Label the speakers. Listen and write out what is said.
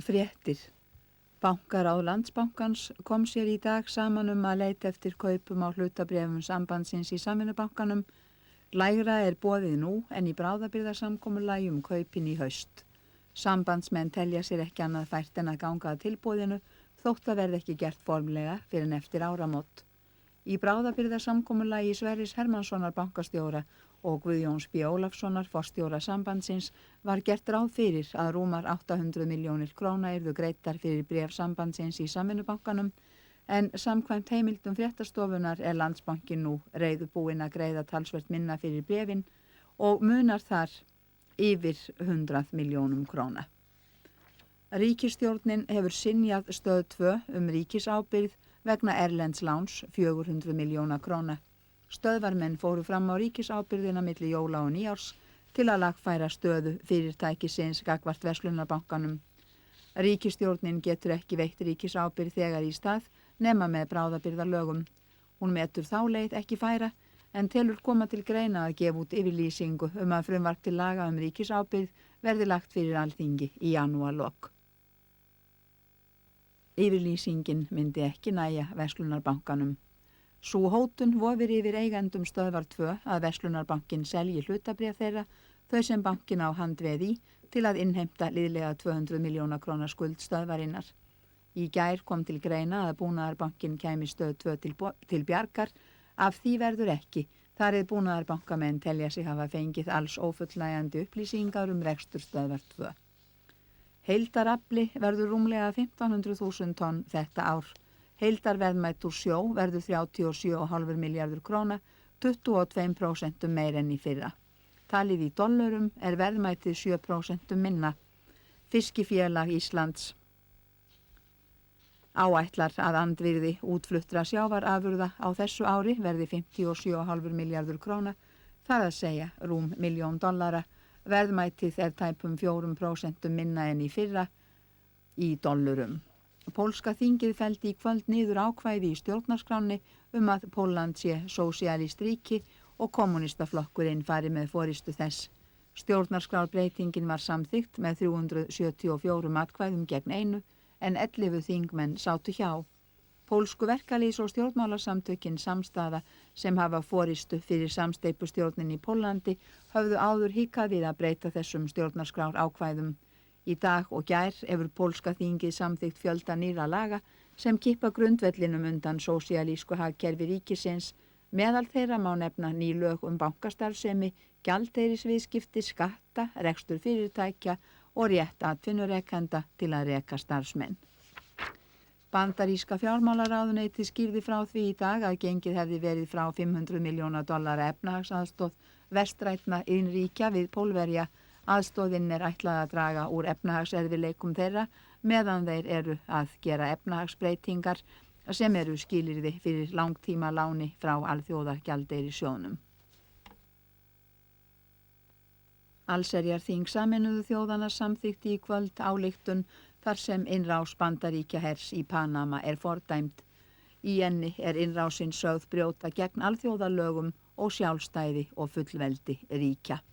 Speaker 1: Fréttir. Bankaráð Landsbankans kom sér í dag saman að leita eftir kaupum á hlutabréfum sambandsins í Samvinnubankanum. Lægra er boðið nú en í bráðabirgðasamkomulagi kaupin í haust. Sambandsmenn telja sér ekki annað fært en að ganga að tilboðinu þótt að verði ekki gert formlega fyrir en eftir áramót. Í bráðabirgðasamkomulagi Sverris Hermannssonar bankastjóra og Guðjóns B. Ólafssonar forstjóra sambandsins var gert ráð fyrir að rúmar 800 milljónir króna yrðu greiddar fyrir bréf sambandsins í Samvinnubankanum en samkvæmt heimildum fréttastofunar er Landsbankinn nú reiðubúinn að greiða talsvert minna fyrir bréfin og munar þar yfir 100 milljónum króna. Ríkisstjórnin hefur synjað stöð 2 ríkisábyrgð vegna erlends láns 400 milljóna króna. Stöðvarmenn fóru fram á ríkisábyrgðina milli jóla og nýjárs til að lagfæra stöðu fyrirtækisins gagnvart verslunarbankanum. Ríkisstjórnin getur ekki veitt ríkisábyrgð þegar í stað nema með bráðabirgðalögum. Hún metur þá leið ekki færa en telur koma til greina að gefa út yfirlýsingu að frumvarp til laga ríkisábyrgð verði lagt fyrir Alþingi í janúarlok. Yfirlýsingin myndi ekki nægja verslunarbankanum. Sú hótun vofir yfir eigendum stöðvar 2 að verslunarbankinn selji hlutabréf þeirra, þau sem bankinn á handveð í, til að innheimta liðlega 200 milljóna króna skuld stöðvarinnar. Í gær kom til greina að Búnaðarbankinn kæmi stöð 2 til bjargar, af því verður ekki, þar eð Búnaðarbankamenn telja sig hafa fengið alls ófullnægjandi upplýsingar rekstur stöðvar 2. Heildarafli verður rúmlega 1500.000 tonn þetta ár. Heildarverðmætt úr sjó verður 37,5 milljarður króna, 22% meir enn í fyrra. Talið í dollurum er verðmætið 7% minna. Fiskifélag Íslands áætlar að andvirði útfluttra sjávarafurða á þessu ári verði 57,5 milljarður króna, þar að segja rúm $1.000.000. Verðmætið er tæpum 4% minna enn í fyrra í dollurum. Pólska þingið felldi í kvöld niður ákvæði í stjórnarskránni að Pólland sé sósíalískt ríki og kommúnistaflokkurinn fari með forystu þess. Stjórnarskrárbreytingin var samþykkt með 374 atkvæðum gegn 1 en 11 þingmenn sátu hjá. Pólsku verkalýðs- og stjórnmálasamtökin Samstaða sem hafa forystu fyrir samsteypustjórnin í Póllandi höfðu áður hikað við að breyta þessum stjórnarskrár ákvæðum. Í dag og gær hefur pólska þingið samþykkt fjölda nýrra laga sem kippa grundvellinum undan sósíalísku hagkerfi ríkisins. Meðal þeirra má nefna ný lög bankastarfsemi, gjaldeyrisviðskipti, skatta, rekstur fyrirtækja og rétt atvinnurekanda til að reka starfsmenn. Bandaríska fjármálaráðuneytið skýrði frá því í dag að gengið hefði verið frá $500 milljóna efnahagsaðstoð vestrænna iðnríkja við Pólverja. Aðstoðin er ætlað að draga úr efnahagserfiðleikum þeirra meðan þeir eru að gera efnahagsbreytingar sem eru skilyrði fyrir langtíma láni frá Alþjóðagjaldeyrissjóðnum. Allsherjarþing Sameinuðu þjóðanna samþykkti í kvöld ályktun þar sem innrás Bandaríkjahers í Panama er fordæmd. Í henni er innrásin sögð brjóta gegn alþjóðalögum og sjálfstæði og fullveldi ríkja.